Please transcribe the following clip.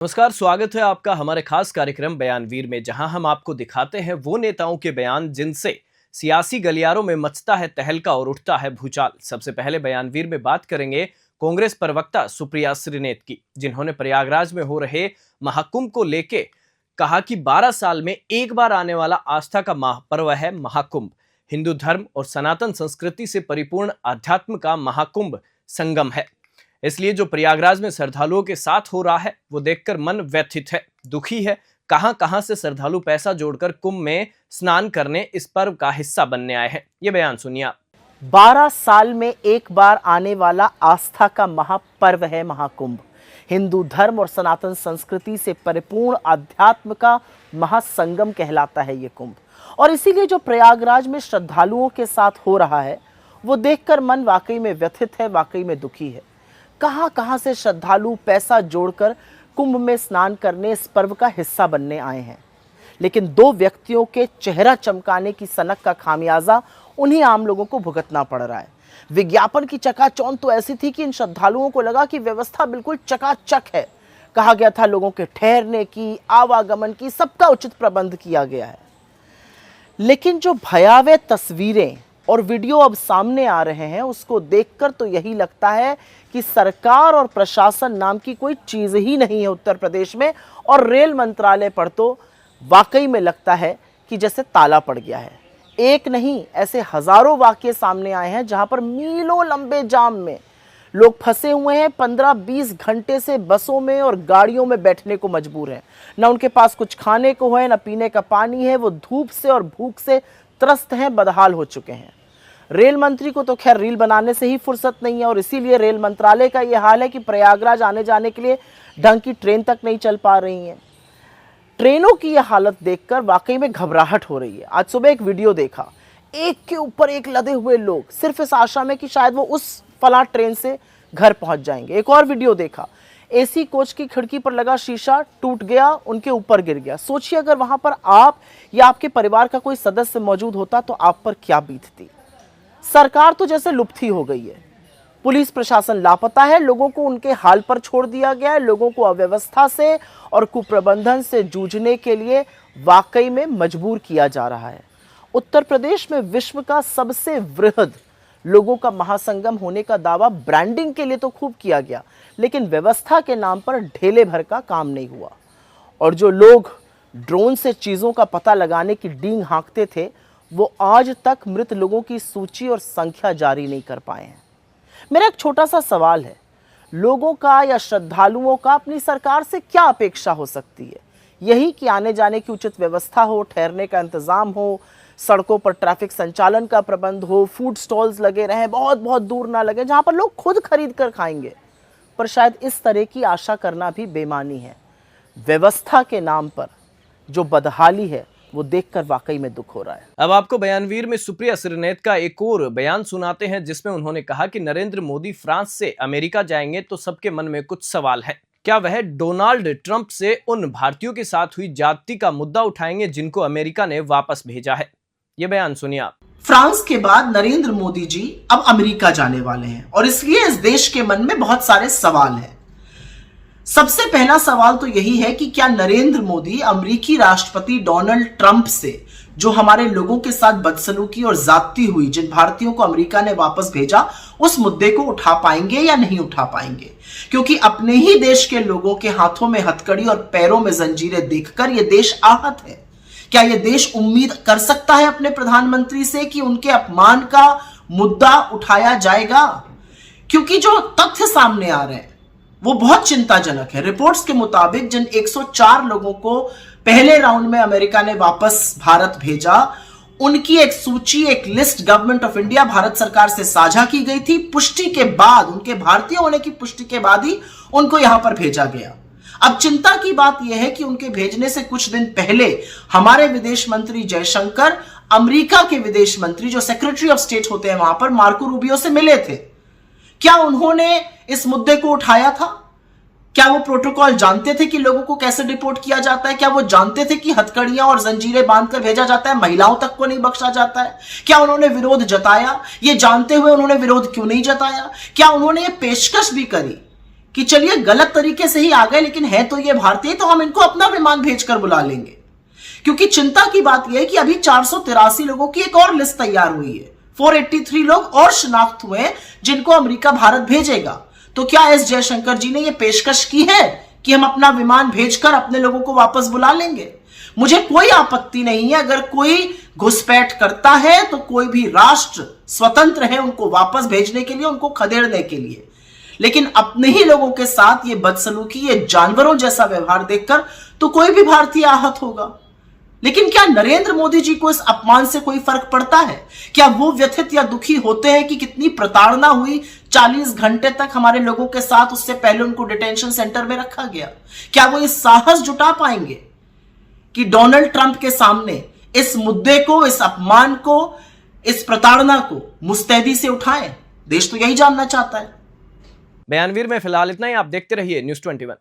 नमस्कार, स्वागत है आपका हमारे खास कार्यक्रम बयानवीर में, जहां हम आपको दिखाते हैं वो नेताओं के बयान जिनसे सियासी गलियारों में मचता है तहलका और उठता है भूचाल। सबसे पहले बयानवीर में बात करेंगे कांग्रेस प्रवक्ता सुप्रिया श्रीनेत की, जिन्होंने प्रयागराज में हो रहे महाकुंभ को लेके कहा कि 12 साल में एक बार आने वाला आस्था का महापर्व है महाकुंभ। हिंदू धर्म और सनातन संस्कृति से परिपूर्ण अध्यात्म का महाकुंभ संगम है, इसलिए जो प्रयागराज में श्रद्धालुओं के साथ हो रहा है वो देखकर मन व्यथित है, दुखी है। कहां से श्रद्धालु पैसा जोड़कर कुंभ में स्नान करने इस पर्व का हिस्सा बनने आए हैं। ये बयान सुनिए आप। 12 साल में एक बार आने वाला आस्था का महापर्व है महाकुंभ। हिंदू धर्म और सनातन संस्कृति से परिपूर्ण अध्यात्म का महासंगम कहलाता है ये कुंभ, और इसीलिए जो प्रयागराज में श्रद्धालुओं के साथ हो रहा है वो देखकर मन वाकई में व्यथित है, वाकई में दुखी है। कहां से श्रद्धालु पैसा जोड़कर कुंभ में स्नान करने इस पर्व का हिस्सा बनने आए हैं, लेकिन दो व्यक्तियों के चेहरा चमकाने की सनक का खामियाजा उन्हीं आम लोगों को भुगतना पड़ रहा है। विज्ञापन की चकाचौंध तो ऐसी थी कि इन श्रद्धालुओं को लगा कि व्यवस्था बिल्कुल चकाचक है। कहा गया था लोगों के ठहरने की, आवागमन की, सबका उचित प्रबंध किया गया है। लेकिन जो भयावह तस्वीरें और वीडियो अब सामने आ रहे हैं उसको देखकर तो यही लगता है कि सरकार और प्रशासन नाम की कोई चीज ही नहीं है उत्तर प्रदेश में, और रेल मंत्रालय पर तो वाकई में लगता है कि जैसे ताला पड़ गया है। एक नहीं, ऐसे हजारों वाकये सामने आए हैं जहां पर मीलों लंबे जाम में लोग फंसे हुए हैं। 15-20 घंटे से बसों में और गाड़ियों में बैठने को मजबूर हैं। ना उनके पास कुछ खाने को है, ना पीने का पानी है। वो धूप से और भूख से त्रस्त हैं, बदहाल हो चुके हैं। रेल मंत्री को तो खैर रील बनाने से ही फुर्सत नहीं है, और इसीलिए रेल मंत्रालय का यह हाल है कि प्रयागराज आने जाने के लिए ढंग की ट्रेन तक नहीं चल पा रही हैं। ट्रेनों की यह हालत देखकर वाकई में घबराहट हो रही है। आज सुबह एक वीडियो देखा, एक के ऊपर एक लदे हुए लोग, सिर्फ इस आशा में कि शायद वो उस फला ट्रेन से घर पहुंच जाएंगे। एक और वीडियो देखा, एसी कोच की खिड़की पर लगा शीशा टूट गया, उनके ऊपर गिर गया। सोचिए अगर वहां पर आप या आपके परिवार का कोई सदस्य मौजूद होता तो आप पर क्या बीतती। सरकार तो जैसे लुप्त ही हो गई है, पुलिस प्रशासन लापता है, लोगों को उनके हाल पर छोड़ दिया गया है। लोगों को अव्यवस्था से और कुप्रबंधन से जूझने के लिए वाकई में मजबूर किया जा रहा है। उत्तर प्रदेश में विश्व का सबसे वृहद लोगों का महासंगम होने का दावा ब्रांडिंग के लिए तो खूब किया गया, लेकिन व्यवस्था के नाम पर ढेले भर का काम नहीं हुआ। और जो लोग ड्रोन से चीजों का पता लगाने की डींग हाँकते थे वो आज तक मृत लोगों की सूची और संख्या जारी नहीं कर पाए हैं। मेरा एक छोटा सा सवाल है, लोगों का या श्रद्धालुओं का अपनी सरकार से क्या अपेक्षा हो सकती है? यही कि आने जाने की उचित व्यवस्था हो, ठहरने का इंतजाम हो, सड़कों पर ट्रैफिक संचालन का प्रबंध हो, फूड स्टॉल्स लगे रहें, बहुत बहुत दूर ना लगे जहां पर लोग खुद खरीद कर खाएंगे। पर शायद इस तरह की आशा करना भी बेईमानी है। व्यवस्था के नाम पर जो बदहाली है वो देखकर वाकई में दुख हो रहा है। अब आपको बयानवीर में सुप्रिया श्रीनेत का एक और बयान सुनाते हैं, जिसमें उन्होंने कहा कि नरेंद्र मोदी फ्रांस से अमेरिका जाएंगे तो सबके मन में कुछ सवाल है। क्या वह डोनाल्ड ट्रंप से उन भारतीयों के साथ हुई ज्यादती का मुद्दा उठाएंगे जिनको अमेरिका ने वापस भेजा है? ये बयान सुनिए आप। फ्रांस के बाद नरेंद्र मोदी जी अब अमेरिका जाने वाले हैं, और इसलिए इस देश के मन में बहुत सारे सवाल हैं। सबसे पहला सवाल तो यही है कि क्या नरेंद्र मोदी अमेरिकी राष्ट्रपति डोनाल्ड ट्रंप से जो हमारे लोगों के साथ बदसलूकी और ज्यादती हुई, जिन भारतीयों को अमेरिका ने वापस भेजा, उस मुद्दे को उठा पाएंगे या नहीं उठा पाएंगे? क्योंकि अपने ही देश के लोगों के हाथों में हथकड़ी और पैरों में जंजीरें देखकर यह देश आहत है। क्या यह देश उम्मीद कर सकता है अपने प्रधानमंत्री से कि उनके अपमान का मुद्दा उठाया जाएगा? क्योंकि जो तथ्य सामने आ रहे हैं वो बहुत चिंताजनक है। रिपोर्ट्स के मुताबिक जिन 104 लोगों को पहले राउंड में अमेरिका ने वापस भारत भेजा, उनकी एक सूची, एक list government of India, Bharat सरकार से साझा की गई थी। पुष्टि के बाद, उनके भारतीय होने की पुष्टि के बाद ही उनको यहां पर भेजा गया। अब चिंता की बात यह है कि उनके भेजने से कुछ दिन पहले हमारे विदेश मंत्री जयशंकर अमेरिका के विदेश मंत्री, जो सेक्रेटरी ऑफ स्टेट होते हैं वहां पर, मार्को रूबियो से मिले थे। क्या उन्होंने इस मुद्दे को उठाया था? क्या वो प्रोटोकॉल जानते थे कि लोगों को कैसे डिपोर्ट किया जाता है? क्या वो जानते थे कि हथकड़ियां और जंजीरें बांधकर भेजा जाता है, महिलाओं तक को नहीं बख्शा जाता है? क्या उन्होंने विरोध जताया? ये जानते हुए उन्होंने विरोध क्यों नहीं जताया? क्या उन्होंने ये पेशकश भी करी कि चलिए गलत तरीके से ही आ गए, लेकिन है तो ये भारतीय, तो हम इनको अपना विमान भेजकर बुला लेंगे। क्योंकि चिंता की बात यह है कि अभी 483 लोगों की एक और लिस्ट तैयार हुई है, 483 लोग और शिनाख्त हुए हैं जिनको अमेरिका भारत भेजेगा। तो क्या एस जयशंकर जी ने यह पेशकश की है कि हम अपना विमान भेजकर अपने लोगों को वापस बुला लेंगे? मुझे कोई आपत्ति नहीं है, अगर कोई घुसपैठ करता है तो कोई भी राष्ट्र स्वतंत्र है उनको वापस भेजने के लिए, उनको खदेड़ने के लिए। लेकिन अपने ही लोगों के साथ ये बदसलूकी, ये जानवरों जैसा व्यवहार देखकर तो कोई भी भारतीय आहत होगा। लेकिन क्या नरेंद्र मोदी जी को इस अपमान से कोई फर्क पड़ता है? क्या वो व्यथित या दुखी होते हैं कि कितनी प्रताड़ना हुई, 40 घंटे तक हमारे लोगों के साथ, उससे पहले उनको डिटेंशन सेंटर में रखा गया? क्या वो इस साहस जुटा पाएंगे कि डोनाल्ड ट्रंप के सामने इस मुद्दे को, इस अपमान को, इस प्रताड़ना को मुस्तैदी से उठाएं? देश तो यही जानना चाहता है। बयानवीर में फिलहाल इतना ही। आप देखते रहिए न्यूज़ 21।